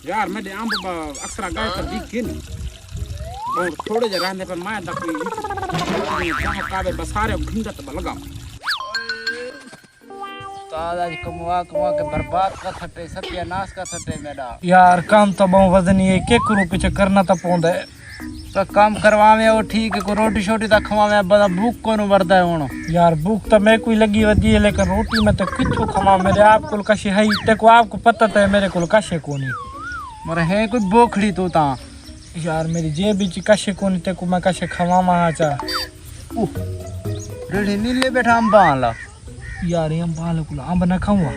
यार मेरे अंब अक्सर गाय पर दिखिन और थोड़े जे रहने पर मैं दा कोई जहां काबे बसारे घिंदत लगा उस्ताद आज कमवा के बर्बाद का सटे सत्यानाश का सटे मेरा। यार काम तो बहुत वजनी है के करू पीछे करना तो पौंदा है तो काम करवावे वो ठीक है को रोटी छोटी तक खवावे बड़ा भूख को न वरदा है हुन। यार भूख तो मैं कोई लगी वदी है लेकिन रोटी में तो किथो खवा मेरे आप को कशे है ते को आपको पता तो है मेरे को कशे कोनी मरे है कोई बोखड़ी तो ता यार मेरी जेब बिच कशे कोनी ते को मैं कशे खवा मा चा रेडी नीले बैठा अंब आला यार ये अंबाल को अंब ना खाऊंगा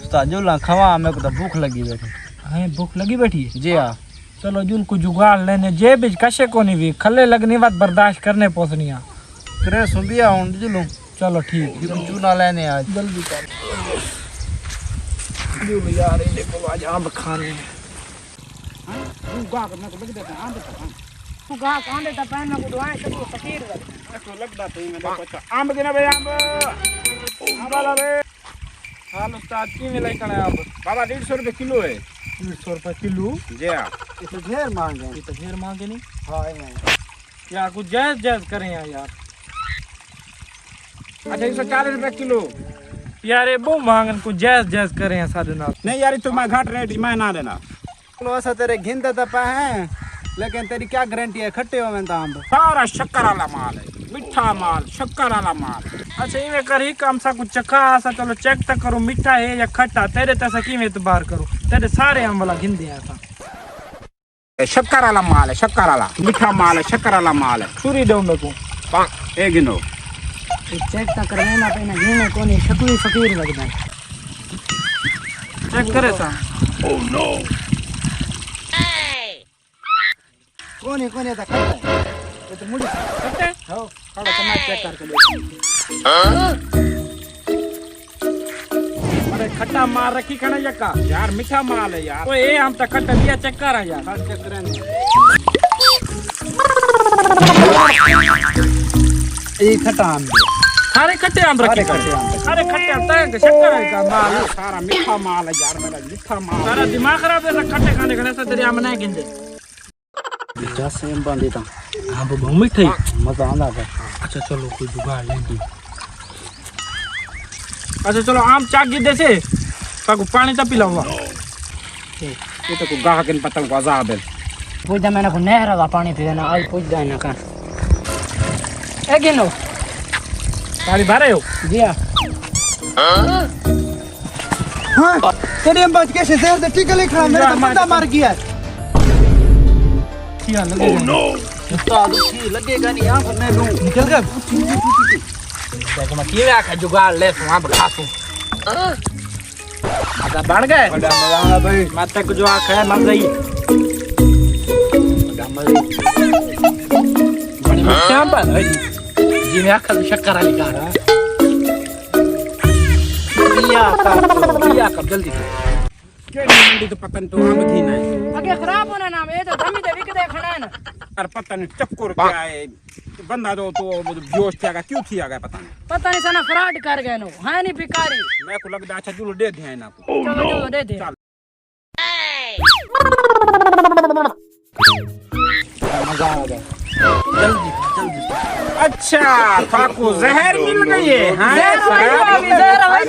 उस्ताद जो ला खवा मेरे को तो भूख लगी बैठी है भूख लगी बैठी है जी हां चलो जुल को जुगाड़ लेने जेब बिच कशे कोनी भी खले लगनी बात बर्दाश्त करने पोसनिया तेरे सुबिया हुन जुलू चलो ठीक जुलू चूना लेने आज जल्दी कर जुल यार ये देखो आज अंब खाने तू गा के मैं को लग देता अंब तू गा कांदे ता पैन को दुआएं सब फकीर कर देखो लगदा तो मैं देखो अच्छा अंब गिना बे अंब अंबाला रे हाल उस्ताद की मिलाई कने अंब बाबा 150 रुपए किलो है 150 रुपए किलो जी हां ये तो ढेर मांगे ये तो ढेर मांगे नहीं हां नहीं यार कुछ जायज जायज करें यार अच्छा 140 रुपए किलो यार ये बहुत मांगन कुछ जायज जायज करें सारे नाल नहीं यार तो मैं घाट रेट मैं ना देना चलो ऐसा तेरे घिंदा तो पा है लेकिन तेरी क्या गारंटी है खट्टे होवें ता अंब सारा शक्कर वाला माल है मीठा माल शक्कर वाला माल अच्छा इवे करी काम सा कुछ चखा सा चलो चेक तक करो मीठा है या खट्टा तेरे तसा की में बाहर करो तेरे सारे अमला गिंदे ऐसा शक्कर वाला माल है शक्कर वाला मीठा माल है शक्कर वाला माल है छुरी दो मेरे को एक गिनो चेक ता करने ना पैना गिने कोनी शकली फकीर लगदा चेक करे सा ओह नो कोनी ता खट्टा है ये तो मुड़ी खट्टे हो थोड़ा सा मैं चेक करके देखूं अरे खट्टा मार रखी खना यका यार मीठा माल है यार ओए ए हम तक खट्टा दिया चेक कर यार हर चेक करने ये खट्टा आम सारे खट्टे आम रखे खट्टे आम अरे खट्टे आम तक शक्कर है का माल सारा मीठा माल है यार मेरा मीठा माल सारा दिमाग खराब है खट्टे खाने का ऐसा तेरे आम नहीं गिंदे जैसे हम बांधे ता हां वो बहुत मीठा है मजा आंदा है अच्छा चलो कोई जुगाड़ लेंगे अच्छा चलो आम चाक दे से ताको पानी ता पिलाऊंगा ये तो को गाह के पतंग को अजाब है पूजा मैंने को नहर का पानी पीना आज पूछ देना का ए गिनो पानी भरे हो जी हां हां तेरे हम बच के शहर दे टिकले खा मेरा बंदा मार गया क्या लगेगा नो उस्ताद की लगेगा नहीं यहां पर मैं लूं निकल गया देखो मैं क्या आका जुगाड़ ले तो वहां बखा तू आधा बढ़ गए बड़ा मजा आना भाई मत तक जो आका है मर गई बड़ी मीठा पर है जी में आका शक्कर वाली का रहा बिया का जल्दी के मंडी तो पतन तो आम घी नहीं आगे खराब होना ना ये तो धमी दे विक दे खना ना और पतन चक्कर क्या है बंदा दो तो बेहोश किया क्यों किया गया पता नहीं सना फ्रॉड कर गए नो है नहीं भिखारी मैं को लगता अच्छा जुलो दे दिया ना आपको चलो दे दे मजा आ गया जल्दी अच्छा फाकू जहर मिल गई है हाँ जहर भाई